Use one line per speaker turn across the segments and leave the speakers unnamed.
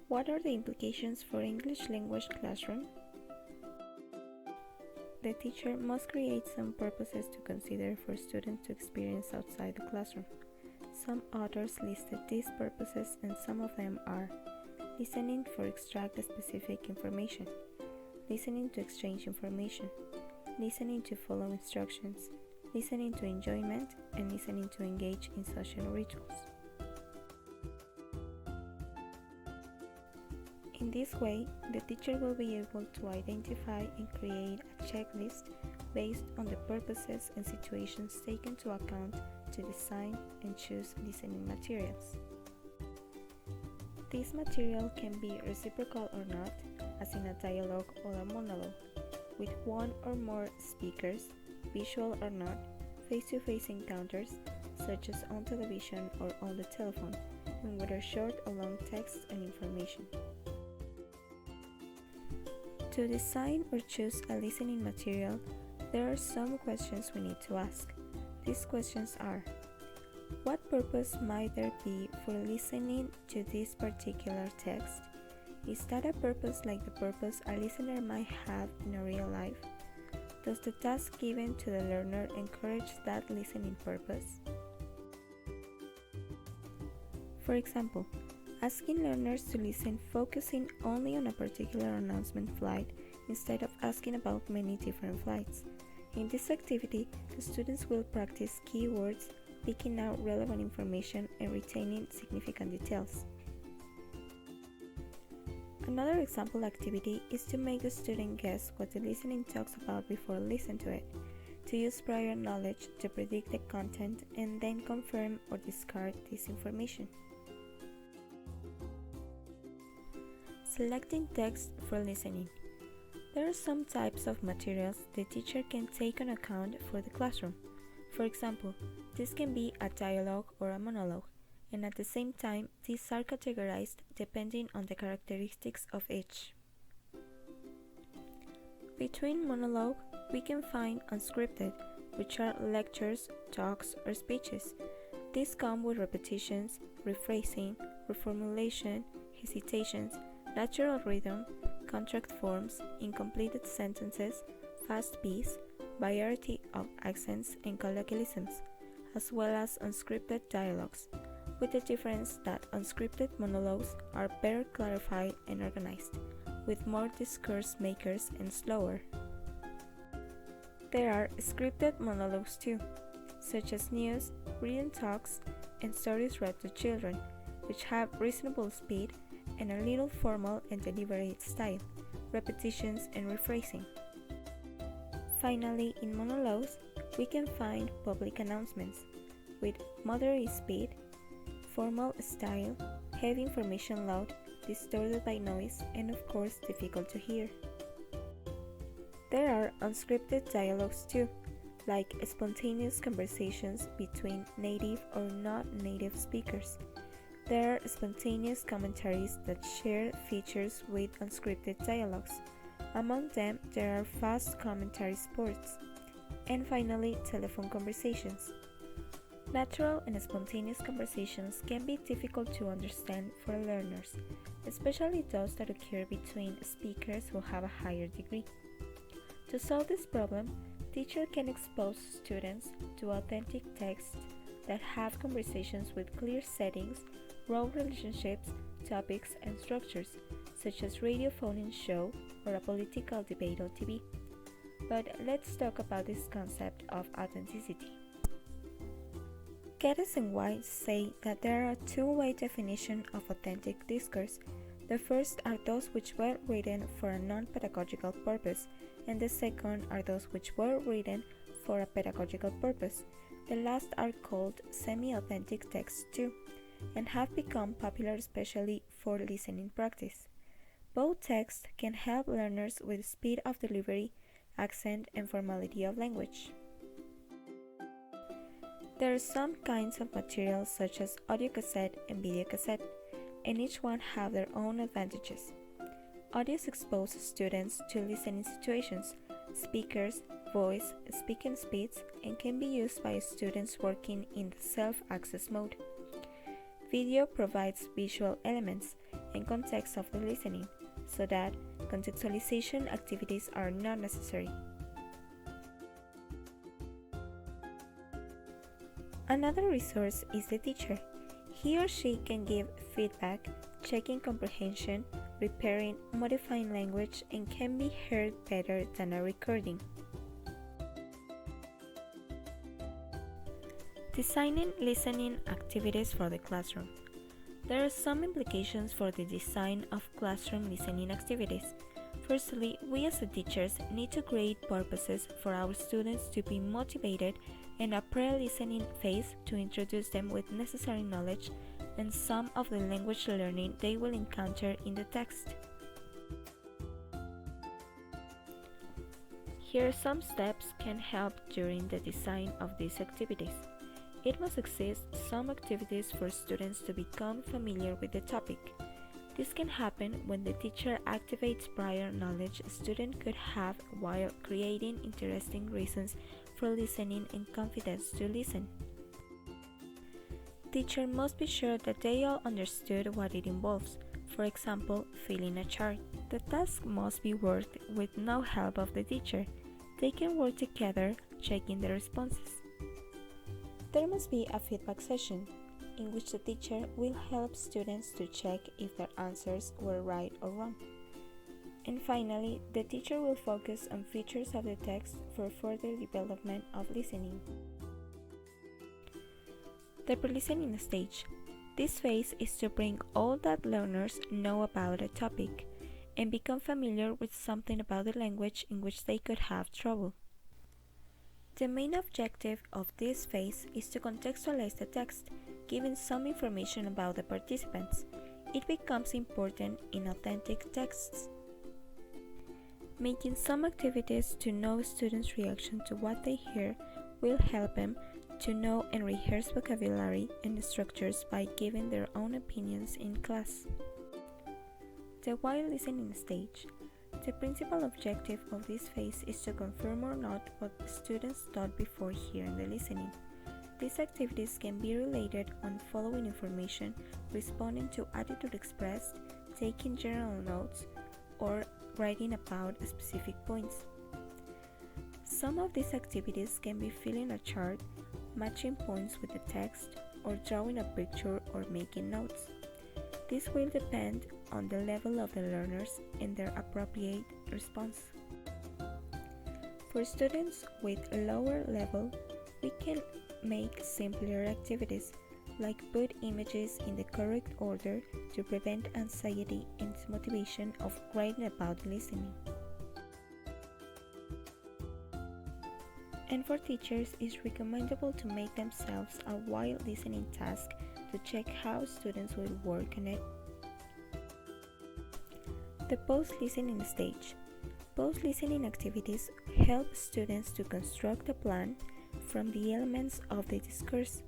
What are the implications for English language classroom? The teacher must create some purposes to consider for students to experience outside the classroom. Some authors listed these purposes, and some of them are listening for extract specific information, listening to exchange information, listening to follow instructions, listening to enjoyment, and listening to engage in social rituals. In this way, the teacher will be able to identify and create a checklist based on the purposes and situations taken into account to design and choose listening materials. This material can be reciprocal or not, as in a dialogue or a monologue, with one or more speakers, visual or not, face-to-face encounters, such as on television or on the telephone, and whether short or long text and information. To design or choose a listening material, there are some questions we need to ask. These questions are: what purpose might there be for listening to this particular text? Is that a purpose like the purpose a listener might have in a real life? Does the task given to the learner encourage that listening purpose? For example, asking learners to listen focusing only on a particular announcement flight instead of asking about many different flights. In this activity, the students will practice keywords, picking out relevant information, and retaining significant details. Another example activity is to make the student guess what the listening talks about before listening to it, to use prior knowledge to predict the content and then confirm or discard this information. Selecting text for listening. There are some types of materials the teacher can take on account for the classroom. For example, this can be a dialogue or a monologue, and at the same time, these are categorized depending on the characteristics of each. Between monologue, we can find unscripted, which are lectures, talks, or speeches. These come with repetitions, rephrasing, reformulation, hesitations, natural rhythm, contract forms, incompleted sentences, fast beats, variety of accents and colloquialisms, as well as unscripted dialogues, with the difference that unscripted monologues are better clarified and organized, with more discourse makers and slower. There are scripted monologues too, such as news, written talks, and stories read to children, which have reasonable speed and a little formal and deliberate style, repetitions and rephrasing. Finally, in monologues, we can find public announcements, with moderate speed, formal style, heavy information load, distorted by noise, and of course difficult to hear. There are unscripted dialogues too, like spontaneous conversations between native or not-native speakers. There are spontaneous commentaries that share features with unscripted dialogues. Among them, there are fast commentary sports. And finally, telephone conversations. Natural and spontaneous conversations can be difficult to understand for learners, especially those that occur between speakers who have a higher degree. To solve this problem, teachers can expose students to authentic texts that have conversations with clear settings, role relationships, topics, and structures, such as radio phone-in show or a political debate on TV. But let's talk about this concept of authenticity. Geddes and White say that there are a two-way definition of authentic discourse. The first are those which were written for a non-pedagogical purpose, and the second are those which were written for a pedagogical purpose. The last are called semi-authentic texts too, and have become popular especially for listening practice. Both texts can help learners with speed of delivery, accent, and formality of language. There are some kinds of materials such as audio cassette and video cassette, and each one have their own advantages. Audios expose students to listening situations, speakers, voice, speaking speeds, and can be used by students working in the self-access mode. Video provides visual elements, and context of the listening, so that contextualization activities are not necessary. Another resource is the teacher. He or she can give feedback, checking comprehension, repairing, modifying language, and can be heard better than a recording. Designing listening activities for the classroom. There are some implications for the design of classroom listening activities. Firstly, we as teachers need to create purposes for our students to be motivated and a pre-listening phase to introduce them with necessary knowledge and some of the language learning they will encounter in the text. Here some steps can help during the design of these activities. It must exist some activities for students to become familiar with the topic. This can happen when the teacher activates prior knowledge a student could have while creating interesting reasons for listening and confidence to listen. Teacher must be sure that they all understood what it involves. For example, filling a chart. The task must be worked with no help of the teacher. They can work together, checking the responses. There must be a feedback session, in which the teacher will help students to check if their answers were right or wrong. And finally, the teacher will focus on features of the text for further development of listening. The pre-listening stage. This phase is to bring all that learners know about a topic and become familiar with something about the language in which they could have trouble. The main objective of this phase is to contextualize the text, giving some information about the participants. It becomes important in authentic texts. Making some activities to know students' reaction to what they hear will help them to know and rehearse vocabulary and structures by giving their own opinions in class. The while listening stage. The principal objective of this phase is to confirm or not what the students thought before hearing the listening. These activities can be related on following information, responding to attitude expressed, taking general notes, or writing about specific points. Some of these activities can be filling a chart, matching points with the text, or drawing a picture or making notes. This will depend on the level of the learners and their appropriate response. For students with lower level, we can make simpler activities, like put images in the correct order to prevent anxiety and motivation of writing about listening. And for teachers, it's recommendable to make themselves a while listening task to check how students will work on it. The post-listening stage. Post-listening activities help students to construct a plan from the elements of the discourse,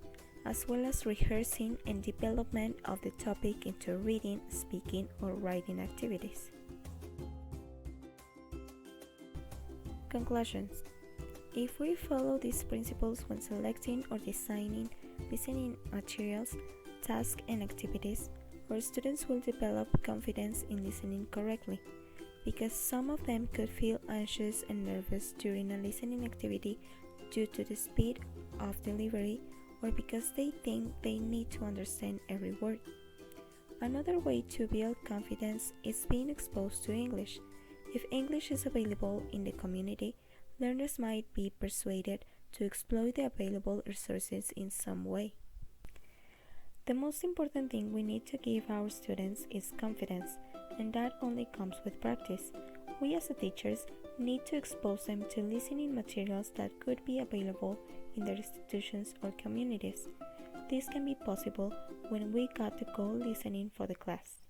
as well as rehearsing and development of the topic into reading, speaking, or writing activities. Conclusions. If we follow these principles when selecting or designing listening materials, tasks, and activities, our students will develop confidence in listening correctly, because some of them could feel anxious and nervous during a listening activity due to the speed of delivery or because they think they need to understand every word. Another way to build confidence is being exposed to English. If English is available in the community, learners might be persuaded to exploit the available resources in some way. The most important thing we need to give our students is confidence, and that only comes with practice. We as teachers need to expose them to listening materials that could be available in their institutions or communities. This can be possible when we got the goal listening for the class.